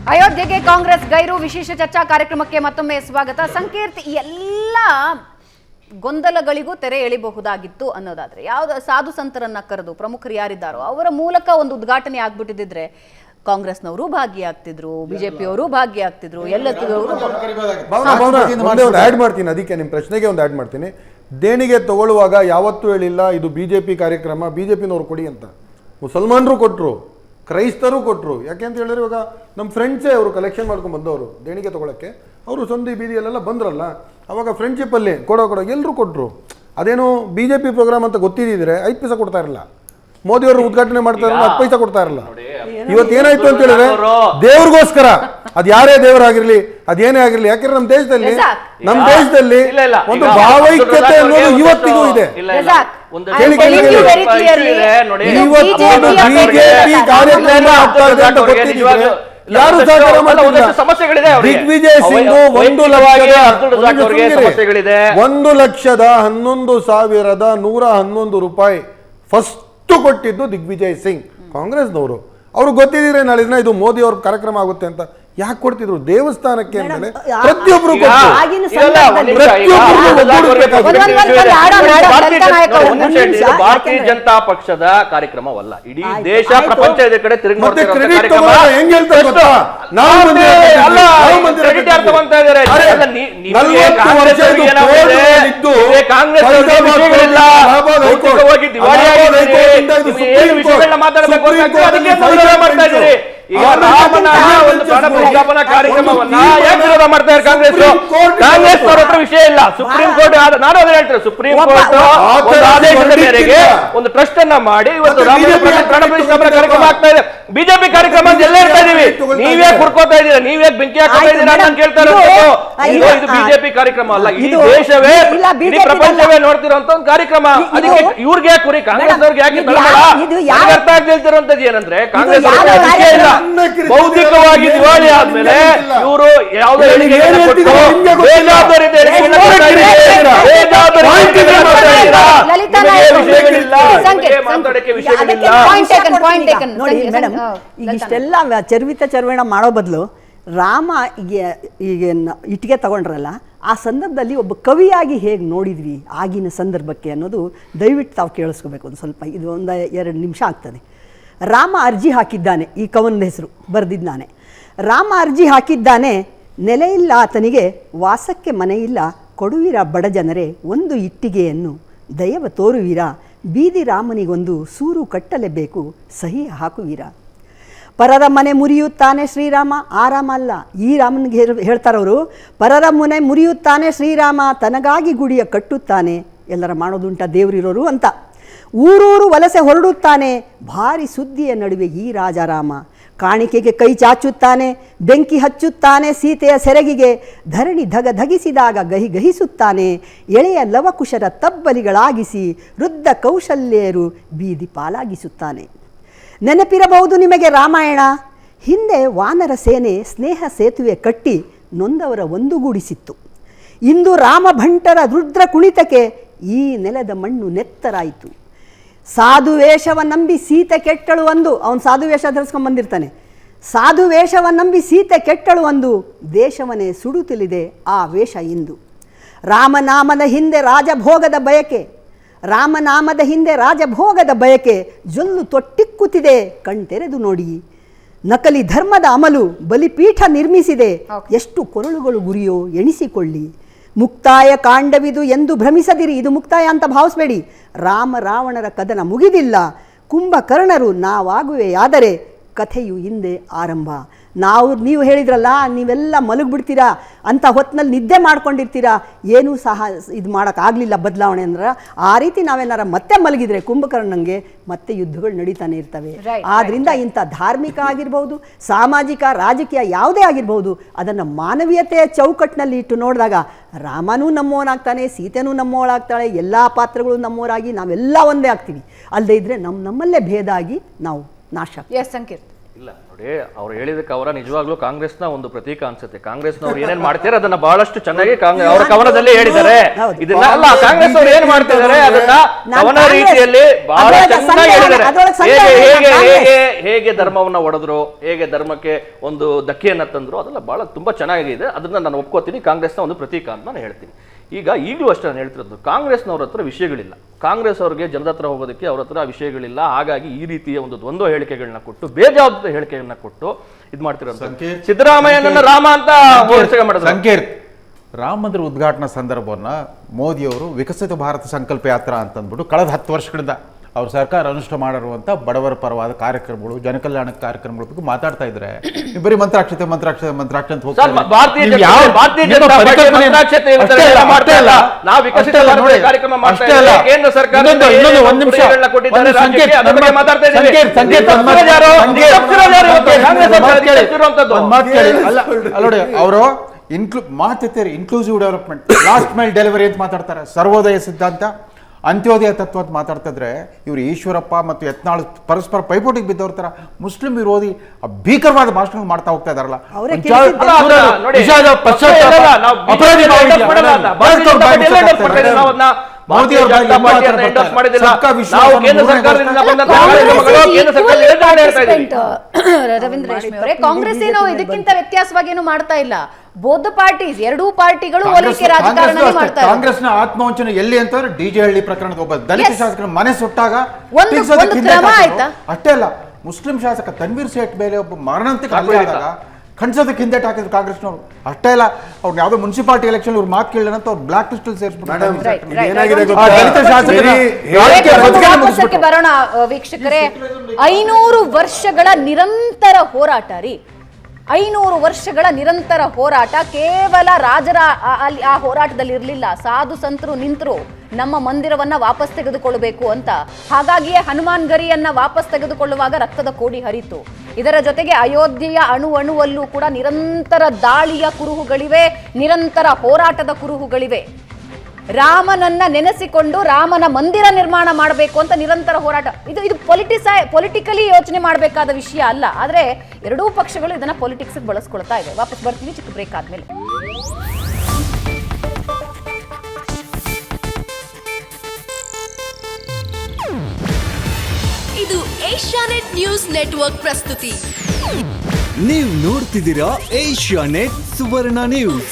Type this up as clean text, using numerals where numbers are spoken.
ಅಯೋಧ್ಯೆಗೆ ಕಾಂಗ್ರೆಸ್ ಗೈರು ವಿಶೇಷ ಚರ್ಚಾ ಕಾರ್ಯಕ್ರಮಕ್ಕೆ ಮತ್ತೊಮ್ಮೆ ಸ್ವಾಗತ. ಸಂಕೀರ್ತ್, ಎಲ್ಲ ಗೊಂದಲಗಳಿಗೂ ತೆರೆ ಎಳಿಬಹುದಾಗಿತ್ತು ಅನ್ನೋದಾದ್ರೆ ಯಾವ್ದು ಸಾಧು ಸಂತರನ್ನ ಕರೆದು ಪ್ರಮುಖರು ಯಾರಿದ್ದಾರೋ ಅವರ ಮೂಲಕ ಒಂದು ಉದ್ಘಾಟನೆ ಆಗ್ಬಿಟ್ಟಿದ್ರೆ ಕಾಂಗ್ರೆಸ್ನವರು ಭಾಗಿಯಾಗ್ತಿದ್ರು, ಬಿಜೆಪಿಯವರು ಭಾಗಿಯಾಗ್ತಿದ್ರು, ಎಲ್ಲದವರು. ಆಡ್ ಮಾಡ್ತೀನಿ, ಅದಕ್ಕೆ ನಿಮ್ಮ ಪ್ರಶ್ನೆಗೆ ಒಂದು ಆಡ್ ಮಾಡ್ತೀನಿ. ದೇಣಿಗೆ ತಗೊಳ್ಳುವಾಗ ಯಾವತ್ತೂ ಹೇಳಿಲ್ಲ ಇದು ಬಿಜೆಪಿ ಕಾರ್ಯಕ್ರಮ, ಬಿಜೆಪಿನವ್ರು ಕೊಡಿ ಅಂತ. ಮುಸಲ್ಮಾನರು ಕೊಟ್ಟರು, ಕ್ರೈಸ್ತರು ಕೊಟ್ಟರು. ಯಾಕೆ ಅಂತ ಹೇಳಿದ್ರೆ ಇವಾಗ ನಮ್ಮ ಫ್ರೆಂಡ್ಸೇ ಅವರು ಕಲೆಕ್ಷನ್ ಮಾಡ್ಕೊಂಡು ಬಂದವರು ದೇಣಿಗೆ ತೊಗೊಳಕ್ಕೆ. ಅವರು ಸಂಧಿ ಬೀದಿಯಲ್ಲೆಲ್ಲ ಬಂದ್ರಲ್ಲ, ಅವಾಗ ಫ್ರೆಂಡ್ಶಿಪ್ಪಲ್ಲಿ ಕೊಡೋ ಎಲ್ಲರೂ ಕೊಟ್ಟರು. ಅದೇನು ಬಿ ಜೆ ಪಿ ಪ್ರೋಗ್ರಾಮ್ ಅಂತ ಗೊತ್ತಿದ್ದಿದ್ರೆ 5 ಪೈಸೆ ಕೊಡ್ತಾ ಇರಲ್ಲ. ಮೋದಿಯವರು ಉದ್ಘಾಟನೆ ಮಾಡ್ತಾ ಇರಲ್ಲ, 10 ಪೈಸೆ ಕೊಡ್ತಾ ಇರಲ್ಲ. ಇವತ್ತೇನಾಯ್ತು ಅಂತ ಹೇಳಿದ್ರೆ ದೇವ್ರಿಗೋಸ್ಕರ, ಅದು ಯಾರೇ ದೇವರಾಗಿರ್ಲಿ, ಅದೇನೇ ಆಗಿರ್ಲಿ, ಯಾಕೆಂದ್ರೆ ನಮ್ಮ ದೇಶದಲ್ಲಿ ಒಂದು ಭಾವೈಕ್ಯತೆ ಅನ್ನೋದು ಇವತ್ತಿಗೂ ಇದೆ. ಯಾರು ಸಹಕಾರ ಮಾಡ್ತಿಲ್ಲ. ದಿಗ್ವಿಜಯ್ ಸಿಂಗ್ 1,11,111 ರೂಪಾಯಿ ಫಸ್ಟ್ ಕೊಟ್ಟಿದ್ದು ದಿಗ್ವಿಜಯ್ ಸಿಂಗ್, ಕಾಂಗ್ರೆಸ್ನವರು. ಅವ್ರು ಗೊತ್ತಿದ್ರೆ ನಾಳೆ ದಿನ ಇದು ಮೋದಿ ಅವ್ರ ಕಾರ್ಯಕ್ರಮ ಆಗುತ್ತೆ ಅಂತ ಯಾಕೆ ಕೊಡ್ತಿದ್ರು? ದೇವಸ್ಥಾನಕ್ಕೆ ಅಂತಾನೆ ಪ್ರತಿಯೊಬ್ರು ಭಾರತೀಯ ಜನತಾ ಪಕ್ಷದ ಕಾರ್ಯಕ್ರಮವಲ್ಲ, ಇಡೀ ದೇಶ ಪ್ರಪಂಚ ಕಡೆ ತಿರುಗಿ ಈಗ ರಾಮನ ಒಂದು ಪ್ರಾಣ ಪ್ರತಿಷ್ಠಾಪನಾ ಕಾರ್ಯಕ್ರಮವನ್ನ ಯಾಕೆ ವಿರೋಧ ಮಾಡ್ತಾ ಇದ್ದಾರೆ ಕಾಂಗ್ರೆಸ್ ಅವರ ಹತ್ರ ವಿಷಯ ಇಲ್ಲ. ಸುಪ್ರೀಂ ಕೋರ್ಟ್ ನಾನು ಅದೇ ಹೇಳ್ತೇನೆ, ಸುಪ್ರೀಂ ಕೋರ್ಟ್ ಒಂದು ಆದೇಶದ ಮೇರೆಗೆ ಒಂದು ಟ್ರಸ್ಟ್ ಅನ್ನ ಮಾಡಿ ಇವತ್ತು ರಾಮನ ಪ್ರಾಣ ಪ್ರತಿಷ್ಠಾಪನಾ ಕಾರ್ಯಕ್ರಮ ಆಗ್ತಾ ಇದೆ. ಬಿಜೆಪಿ ಕಾರ್ಯಕ್ರಮ ಅಂತ ಎಲ್ಲ ಹೇಳ್ತಾ ಇದೀವಿ, ನೀವೇ ಕುಡ್ಕೋತಾ ಇದ್ದೀರಾ, ನೀವೇ ಬೆಂಕಿ ಹಾಕೋತಾ ಇದ್ದೀರಾ ಅಂತ ಕೇಳ್ತಾ ಇರೋದು. ಇದು ಬಿಜೆಪಿ ಕಾರ್ಯಕ್ರಮ ಅಲ್ಲ, ಇಡೀ ದೇಶವೇ ಇಡೀ ಪ್ರಪಂಚವೇ ನೋಡ್ತಿರುವಂತ ಒಂದು ಕಾರ್ಯಕ್ರಮ. ಅದಕ್ಕೆ ಇವ್ರಿಗೆ ಯಾಕೆ ಕುರಿ, ಕಾಂಗ್ರೆಸ್ ಅವ್ರಿಗೆ ಯಾಕೆ ತಳಮಳ? ಅರ್ಥ ಆಗದೆ ಹೇಳ್ತಿರುವಂತದ್ದು ಏನಂದ್ರೆ ಕಾಂಗ್ರೆಸ್ ವಿಷಯ ಇಲ್ಲ, ಬೌದ್ಧಿಕವಾಗಿ ದಿವಾಳಿ ಆದ್ಮೇಲೆ ಇವರು ಯಾವುದೋ ನೋಡಿ ಮೇಡಮ್, ಈಗ ಇಷ್ಟೆಲ್ಲ ಚರ್ವಣ ಮಾಡೋ ಬದಲು ರಾಮ ಈಗ ಇಟ್ಟಿಗೆ ತಗೊಂಡ್ರಲ್ಲ, ಆ ಸಂದರ್ಭದಲ್ಲಿ ಒಬ್ಬ ಕವಿಯಾಗಿ ಹೇಗೆ ನೋಡಿದ್ವಿ ಆಗಿನ ಸಂದರ್ಭಕ್ಕೆ ಅನ್ನೋದು ದಯವಿಟ್ಟು ತಾವು ಕೇಳಿಸ್ಕೋಬೇಕು ಒಂದು ಸ್ವಲ್ಪ. ಇದು 1-2 ನಿಮಿಷ ಆಗ್ತದೆ. ರಾಮ ಅರ್ಜಿ ಹಾಕಿದ್ದಾನೆ, ಈ ಕವನದ ಹೆಸರು ಬರೆದಿದ್ದಾನೆ. ರಾಮ ಅರ್ಜಿ ಹಾಕಿದ್ದಾನೆ, ನೆಲೆಯಿಲ್ಲ ಆತನಿಗೆ, ವಾಸಕ್ಕೆ ಮನೆಯಿಲ್ಲ, ಕೊಡುವಿರ ಬಡ ಜನರೇ ಒಂದು ಇಟ್ಟಿಗೆಯನ್ನು, ದಯವ ತೋರುವಿರ, ಬೀದಿ ರಾಮನಿಗೊಂದು ಸೂರು ಕಟ್ಟಲೇಬೇಕು, ಸಹಿ ಹಾಕುವಿರ. ಪರರ ಮನೆ ಮುರಿಯುತ್ತಾನೆ ಶ್ರೀರಾಮ, ಆ ರಾಮ ಅಲ್ಲ, ಈ ರಾಮನಿಗೆ ಹೇಳ್ತಾರವರು. ಪರರ ಮನೆ ಮುರಿಯುತ್ತಾನೆ ಶ್ರೀರಾಮ, ತನಗಾಗಿ ಗುಡಿಯ ಕಟ್ಟುತ್ತಾನೆ, ಎಲ್ಲರ ಮಾಡೋದುಂಟ ದೇವರಿರೋರು ಅಂತ. ಊರೂರು ವಲಸೆ ಹೊರಡುತ್ತಾನೆ, ಭಾರಿ ಸುದ್ದಿಯ ನಡುವೆ ಈ ರಾಜಾರಾಮ. ಕಾಣಿಕೆಗೆ ಕೈ ಚಾಚುತ್ತಾನೆ, ಬೆಂಕಿ ಹಚ್ಚುತ್ತಾನೆ ಸೀತೆಯ ಸೆರಗಿಗೆ, ಧರಣಿ ಧಗಧಗಿಸಿದಾಗ ಗಹಿಸುತ್ತಾನೆ, ಎಳೆಯ ಲವಕುಶರ ತಬ್ಬಲಿಗಳಾಗಿಸಿ ವೃದ್ಧ ಕೌಶಲ್ಯರು ಬೀದಿ ಪಾಲಾಗಿಸುತ್ತಾನೆ. ನೆನಪಿರಬಹುದು ನಿಮಗೆ ರಾಮಾಯಣ, ಹಿಂದೆ ವಾನರ ಸೇನೆ ಸ್ನೇಹ ಸೇತುವೆ ಕಟ್ಟಿ ನೊಂದವರ ಒಂದುಗೂಡಿಸಿತ್ತು. ಇಂದು ರಾಮಭಂಟರ ರುದ್ರ ಕುಣಿತಕ್ಕೆ ಈ ನೆಲದ ಮಣ್ಣು ನೆತ್ತರಾಯಿತು. ಸಾಧು ವೇಷವ ನಂಬಿ ಸೀತೆ ಕೆಟ್ಟಳು ಒಂದು, ಅವನು ಸಾಧು ವೇಷ ಧರಿಸ್ಕೊಂಡು ಬಂದಿರ್ತಾನೆ. ಸಾಧು ವೇಷವ ನಂಬಿ ಸೀತೆ ಕೆಟ್ಟಳು ಒಂದು, ದೇಶವನ್ನೇ ಸುಡುತ್ತಿಲಿದೆ ಆ ವೇಷ ಇಂದು. ರಾಮನಾಮದ ಹಿಂದೆ ರಾಜಭೋಗದ ಬಯಕೆ, ರಾಮನಾಮದ ಹಿಂದೆ ರಾಜಭೋಗದ ಬಯಕೆ, ಜೊಲ್ಲು ತೊಟ್ಟಿಕ್ಕುತ್ತಿದೆ ಕಣ್ತೆರೆದು ನೋಡಿ. ನಕಲಿ ಧರ್ಮದ ಅಮಲು ಬಲಿಪೀಠ ನಿರ್ಮಿಸಿದೆ, ಎಷ್ಟು ಕೊರಳುಗಳು ಗುರಿಯೋ ಎಣಿಸಿಕೊಳ್ಳಿ. ಮುಕ್ತಾಯ ಕಾಂಡವಿದು ಎಂದು ಭ್ರಮಿಸದಿರಿ, ಇದು ಮುಕ್ತಾಯ ಅಂತ ಭಾವಿಸಬೇಡಿ. ರಾಮ ರಾವಣರ ಕದನ ಮುಗಿದಿಲ್ಲ, ಕುಂಭಕರ್ಣರು ನಾವಾಗುವೆಯಾದರೆ ಕಥೆಯು ಹಿಂದೆ ಆರಂಭ. ನೀವು ಹೇಳಿದ್ರಲ್ಲ, ನೀವೆಲ್ಲ ಮಲಗಿಬಿಡ್ತೀರಾ ಅಂತ ಹೊತ್ತಿನಲ್ಲಿ ನಿದ್ದೆ ಮಾಡ್ಕೊಂಡಿರ್ತೀರಾ, ಏನೂ ಸಹ ಇದು ಮಾಡೋಕ್ಕಾಗಲಿಲ್ಲ ಬದಲಾವಣೆ ಅಂದ್ರೆ. ಆ ರೀತಿ ನಾವೇನಾರ ಮತ್ತೆ ಮಲಗಿದ್ರೆ ಕುಂಭಕರ್ಣಂಗೆ ಮತ್ತೆ ಯುದ್ಧಗಳು ನಡೀತಾನೆ ಇರ್ತವೆ. ಆದ್ದರಿಂದ ಇಂಥ ಧಾರ್ಮಿಕ ಆಗಿರ್ಬೋದು, ಸಾಮಾಜಿಕ, ರಾಜಕೀಯ ಯಾವುದೇ ಆಗಿರ್ಬೋದು, ಅದನ್ನು ಮಾನವೀಯತೆಯ ಚೌಕಟ್ಟಿನಲ್ಲಿ ಇಟ್ಟು ನೋಡಿದಾಗ ರಾಮನೂ ನಮ್ಮವನಾಗ್ತಾನೆ, ಸೀತೆನೂ ನಮ್ಮವಳಾಗ್ತಾಳೆ, ಎಲ್ಲ ಪಾತ್ರಗಳು ನಮ್ಮವರಾಗಿ ನಾವೆಲ್ಲ ಒಂದೇ ಆಗ್ತೀವಿ. ಅಲ್ಲದೆ ಇದ್ದರೆ ನಮ್ಮಲ್ಲೇ ಭೇದ ಆಗಿ ನಾವು ನಾಶ. ಸಂಕೀರ್ತ್ ಇಲ್ಲ ನೋಡಿ, ನೋಡಿ, ಅವ್ರು ಹೇಳಿದಕ್ಕೆ ಅವರ ನಿಜವಾಗ್ಲೂ ಕಾಂಗ್ರೆಸ್ನ ಒಂದು ಪ್ರತೀಕ ಅನ್ಸುತ್ತೆ. ಕಾಂಗ್ರೆಸ್ನವ್ರು ಏನೇನ್ ಮಾಡ್ತಾರೆ ಅದನ್ನ ಬಹಳಷ್ಟು ಚೆನ್ನಾಗಿ ಅವರ ಕವನದಲ್ಲಿ ಹೇಳಿದ್ದಾರೆ. ಇದನ್ನ ಅಲ್ಲ, ಕಾಂಗ್ರೆಸ್ ಅವ್ರು ಏನ್ ಮಾಡ್ತಿದ್ದಾರೆ ಅದನ್ನ ಕವನ ರೀತಿಯಲ್ಲಿ ಬಹಳ ಚೆನ್ನಾಗಿ ಹೇಳಿದ್ದಾರೆ. ಹೇಗೆ ಧರ್ಮವನ್ನ ಒಡೆದ್ರು, ಹೇಗೆ ಧರ್ಮಕ್ಕೆ ಒಂದು ಧಕ್ಕೆಯನ್ನ ತಂದ್ರು, ಅದೆಲ್ಲ ಬಹಳ ತುಂಬಾ ಚೆನ್ನಾಗಿದೆ. ಅದನ್ನ ನಾನು ಒಪ್ಕೋತೀನಿ, ಕಾಂಗ್ರೆಸ್ನ ಒಂದು ಪ್ರತೀಕ ಅಂತ ನಾನು ಹೇಳ್ತೀನಿ. ಈಗಲೂ ಅಷ್ಟೇ ನಾನು ಹೇಳ್ತಿರೋದು, ಕಾಂಗ್ರೆಸ್ನವ್ರ ಹತ್ರ ವಿಷಯಗಳಿಲ್ಲ. ಕಾಂಗ್ರೆಸ್ ಅವ್ರಿಗೆ ಜನರ ಹತ್ರ ಹೋಗೋದಕ್ಕೆ ಅವ್ರ ಹತ್ರ ವಿಷಯಗಳಿಲ್ಲ. ಹಾಗಾಗಿ ಈ ರೀತಿಯ ಒಂದು ದ್ವಂದ್ವ ಹೇಳಿಕೆಗಳನ್ನ ಕೊಟ್ಟು, ಬೇಜವಾಬ್ದಾರಿ ಹೇಳಿಕೆಗಳನ್ನ ಕೊಟ್ಟು ಇದು ಮಾಡ್ತಿರೋದು. ಸಿದ್ದರಾಮಯ್ಯನನ್ನ ರಾಮ ಅಂತ ಸಂಕೇತ್ ರಾಮ ಮಂದಿರ ಉದ್ಘಾಟನಾ ಸಂದರ್ಭವನ್ನ ಮೋದಿಯವರು ವಿಕಸಿತ ಭಾರತ ಸಂಕಲ್ಪ ಯಾತ್ರಾ ಅಂತಂದ್ಬಿಟ್ಟು ಕಳೆದ 10 ವರ್ಷಗಳಿಂದ ಅವ್ರ ಸರ್ಕಾರ ಅನುಷ್ಠಾನ ಮಾಡಿರುವಂಥ ಬಡವರ ಪರವಾದ ಕಾರ್ಯಕ್ರಮಗಳು, ಜನಕಲ್ಯಾಣ ಕಾರ್ಯಕ್ರಮಗಳ ಬಗ್ಗೆ ಮಾತಾಡ್ತಾ ಇದ್ರೆ ಬರೀ ಮಂತ್ರಾಕ್ಷತೆ ಅಂತ ಹೋಗ್ತಾರೆ. ನೋಡಿ, ಅವರು inclusive development, last mile delivery ಅಂತ ಮಾತಾಡ್ತಾರೆ, ಸರ್ವೋದಯ ಸಿದ್ಧಾಂತ, ಅಂತ್ಯೋದಯ ತತ್ವ ಅಂತ ಮಾತಾಡ್ತಿದ್ರೆ ಇವರು ಈಶ್ವರಪ್ಪ ಮತ್ತು ಯತ್ನಾಳ್ ಪರಸ್ಪರ ಪೈಪೋಟಿಗೆ ಬಿದ್ದವ್ರ ತರ ಮುಸ್ಲಿಂ ವಿರೋಧಿ ಭೀಕರವಾದ ಭಾಷಣ ಮಾಡ್ತಾ ಹೋಗ್ತಾ ಇದಾರಲ್ಲ. ರವೀಂದ್ರ ರೇಷ್ಮೆ ಅವರೇ, ಕಾಂಗ್ರೆಸ್ ಏನೋ ಇದಕ್ಕಿಂತ ವ್ಯತ್ಯಾಸವಾಗಿ ಏನು ಮಾಡ್ತಾ ಇಲ್ಲ. ಬೋತ್ ಪಾರ್ಟೀಸ್, ಎರಡೂ ಪಾರ್ಟಿಗಳು ಓಲೈಕೆ ರಾಜಕಾರಣ ಮಾಡ್ತಾ ಇದ್ದಾರೆ. ಕಾಂಗ್ರೆಸ್ನ ಆತ್ಮವಂಚನೆ ಎಲ್ಲಿ ಅಂತಂದ್ರೆ ಡಿಜೆ ಹಳ್ಳಿ ಪ್ರಕರಣದ ಒಬ್ಬ ದಲಿತ ಶಾಸಕರ ಮನೆ ಸುಟ್ಟಾಗ ಅಷ್ಟೇ ಅಲ್ಲ, ಮುಸ್ಲಿಂ ಶಾಸಕ ತನ್ವೀರ್ ಸೇಠ್ ಮೇಲೆ ಒಬ್ಬ ಮರಣಾಂತಿಕ ಹಲ್ಲೆ ಆದಾಗ ಖಂಡಿಸೋದಕ್ಕೆ ಹಿಂದೆ ಹಾಕಿದ್ರು ಕಾಂಗ್ರೆಸ್ನವರು. ಅಷ್ಟೇ ಅಲ್ಲ, ಅವ್ರು ಯಾವ್ದೋ ಮುನ್ಸಿಪಾಲಿಟಿ ಎಲೆಕ್ಷನ್ ಇವ್ರು ಮಾತು ಕೇಳಿಲ್ಲ ಅಂತ ಅವ್ರು ಬ್ಲಾಕ್ ಲಿಸ್ಟ್ ಅಲ್ಲಿ ಸೇರಿಸ್ಬಿಟ್ಟು ಬರೋಣ ವೀಕ್ಷಕರೇ. 500 ವರ್ಷಗಳ ನಿರಂತರ ಹೋರಾಟ ರೀ, 500 ವರ್ಷಗಳ ನಿರಂತರ ಹೋರಾಟ. ಕೇವಲ ರಾಜರ ಅಲ್ಲಿ ಆ ಹೋರಾಟದಲ್ಲಿ ಇರಲಿಲ್ಲ, ಸಾಧು ಸಂತರು ನಿಂತರು ನಮ್ಮ ಮಂದಿರವನ್ನ ವಾಪಸ್ ತೆಗೆದುಕೊಳ್ಳಬೇಕು ಅಂತ. ಹಾಗಾಗಿಯೇ ಹನುಮಾನ್ ಗರಿಯನ್ನ ವಾಪಸ್ ತೆಗೆದುಕೊಳ್ಳುವಾಗ ರಕ್ತದ ಕೋಡಿ ಹರಿತು. ಇದರ ಜೊತೆಗೆ ಅಯೋಧ್ಯೆಯ ಅಣುವಲ್ಲೂ ಕೂಡ ನಿರಂತರ ದಾಳಿಯ ಕುರುಹುಗಳಿವೆ, ನಿರಂತರ ಹೋರಾಟದ ಕುರುಹುಗಳಿವೆ. ರಾಮನನ್ನ ನೆನೆಸಿಕೊಂಡು ರಾಮನ ಮಂದಿರ ನಿರ್ಮಾಣ ಮಾಡಬೇಕು ಅಂತ ನಿರಂತರ ಹೋರಾಟ. ಇದು ಪೊಲಿಟಿಕಲಿ ಯೋಚನೆ ಮಾಡಬೇಕಾದ ವಿಷಯ ಅಲ್ಲ. ಆದ್ರೆ ಎರಡೂ ಪಕ್ಷಗಳು ಇದನ್ನ ಪೊಲಿಟಿಕ್ಸ್ ಬಳಸ್ಕೊಳ್ತಾ ಇದೆ. ವಾಪಸ್ ಬರ್ತೀವಿ ಚಿಕ್ಕ ಬ್ರೇಕ್ ಆದ್ಮೇಲೆ. ಇದು ಏಷ್ಯಾನೆಟ್ ನ್ಯೂಸ್ ನೆಟ್ವರ್ಕ್ ಪ್ರಸ್ತುತಿ. ನೀವು ನೋಡ್ತಿದ್ದೀರಾ ಏಷ್ಯಾನೆಟ್ ಸುವರ್ಣ ನ್ಯೂಸ್.